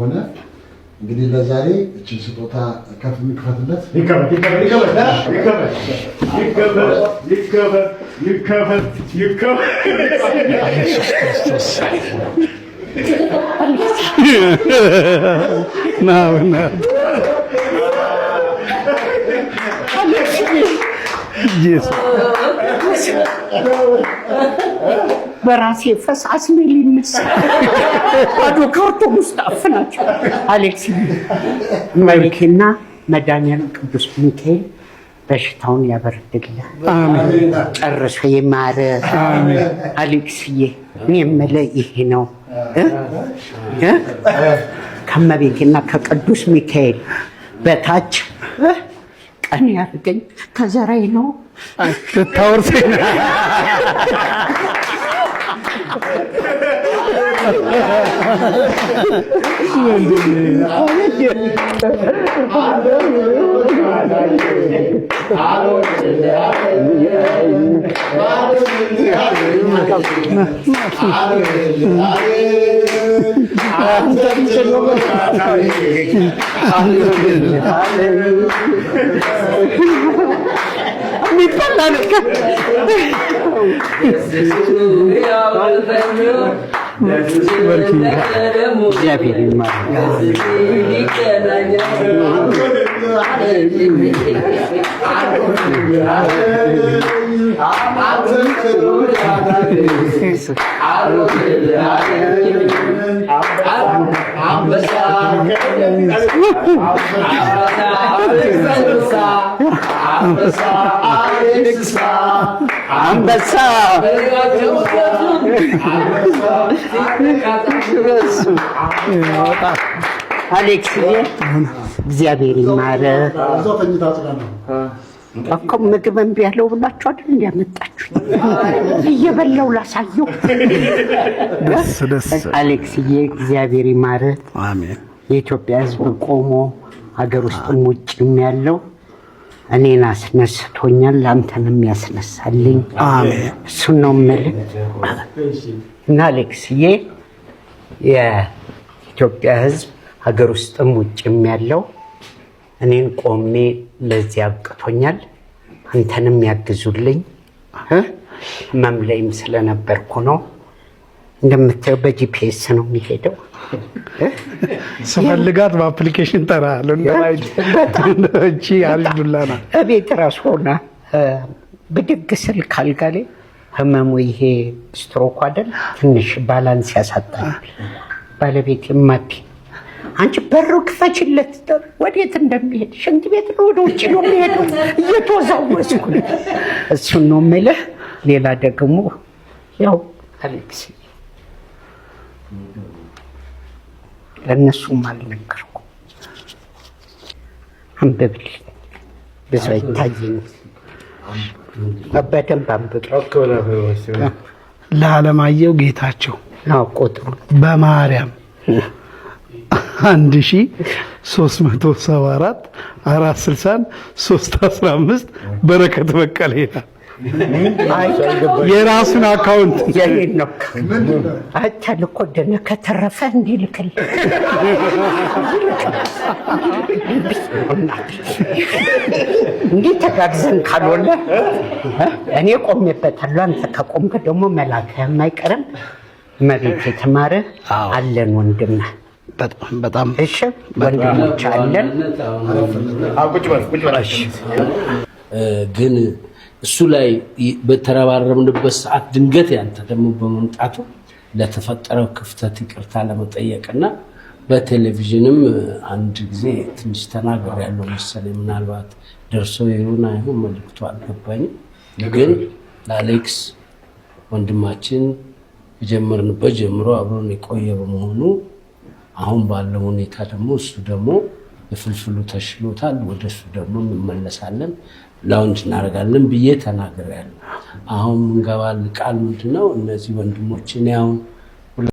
ሆነ እንግዲህ ለዛሬ እቺ ስጦታ ከፍ የሚከፈትለት በራሴ ፈስ አስሜል ይነሳ አዶ ካርቶን ውስጥ አፍናቸው አሌክስ መልኬና መድኃኒዓለም ቅዱስ ሚካኤል በሽታውን ያበርድልህ። አሜን። ጨርሶ ይማር። አሜን። አሌክስዬ እኔ የምልህ ይሄ ነው ከመቤቴና ከቅዱስ ሚካኤል በታች ቀን ያርገኝ ከዘራይ ነው ታወርሰኝ እግዚአብሔር ይመስገን። አንበሳ አሌክስዬ እግዚአብሔር ይማረ እኮ ምግብ እምቢ ያለው ብላችሁ አይደል እንዲያመጣችሁ እየበላው ላሳየው። አሌክስዬ እግዚአብሔር ይማረ። አሜን። የኢትዮጵያ ሕዝብ ቆሞ ሀገር ውስጥም ውጭም ያለው እኔን አስነስቶኛል፣ አንተንም ያስነሳልኝ። አሜን። እሱን ነው የምልህ እና አሌክስዬ የኢትዮጵያ ሕዝብ ሀገር ውስጥም ውጭም ያለው እኔን ቆሜ ለዚህ አብቅቶኛል፣ አንተንም ያግዙልኝ። መምለይም ስለነበርኩ ነው። እንደምታየው በጂፒኤስ ነው የሚሄደው። ስፈልጋት በአፕሊኬሽን ጠራለሁ። እቺ አልዱላና እቤት ራስ ሆና ብድግ ስል ካልጋ ላይ ህመሙ ይሄ ስትሮክ አይደል ትንሽ ባላንስ ያሳጣል። ባለቤት ማቲ አንቺ በሩ ክፈችለት፣ ወዴት እንደሚሄድ ሽንት ቤት ነው ወደ ውጭ ነው የሚሄደው እየተወዛወዝኩ እሱን ነው የምልህ። ሌላ ደግሞ ያው አሌክስ ለእነሱም አልነገርኩም። አንብብልኝ ብዙ አይታየኝም። በደንብ አንብብ። ለዓለማየሁ ጌታቸው ቁጥሩ በማርያም 1374 460 315 በረከት በቀለ ይላል። የራሱን አካውንት የኔን ነው አይቻል እኮ ደነ ከተረፈ እንዲልክል እንዲህ ተጋግዘን ካልሆነ እኔ ቆሜበታለሁ። አንተ ከቆምክ ደግሞ መላክህም አይቀርም። መቤት የተማረ አለን ወንድም በጣም እሺ፣ ወንድሞች አለን። ግን እሱ ላይ በተረባረብንበት ሰዓት ድንገት ያንተ ደግሞ በመምጣቱ ለተፈጠረው ክፍተት ይቅርታ ለመጠየቅና በቴሌቪዥንም አንድ ጊዜ ትንሽ ተናግሬያለሁ መሰለኝ። ምናልባት ደርሶ ይሁን አይሁን መልዕክቱ አልገባኝም። ግን ለአሌክስ ወንድማችን የጀመርንበት ጀምሮ አብሮን የቆየ በመሆኑ አሁን ባለው ሁኔታ ደግሞ እሱ ደግሞ የፍልፍሉ ተሽሎታል፣ ወደሱ ደግሞ እንመለሳለን፣ ላውንጅ እናደርጋለን ብዬ ተናግሬያለሁ። አሁን እንገባል ቃል ምንድነው እነዚህ ወንድሞች እኔ አሁን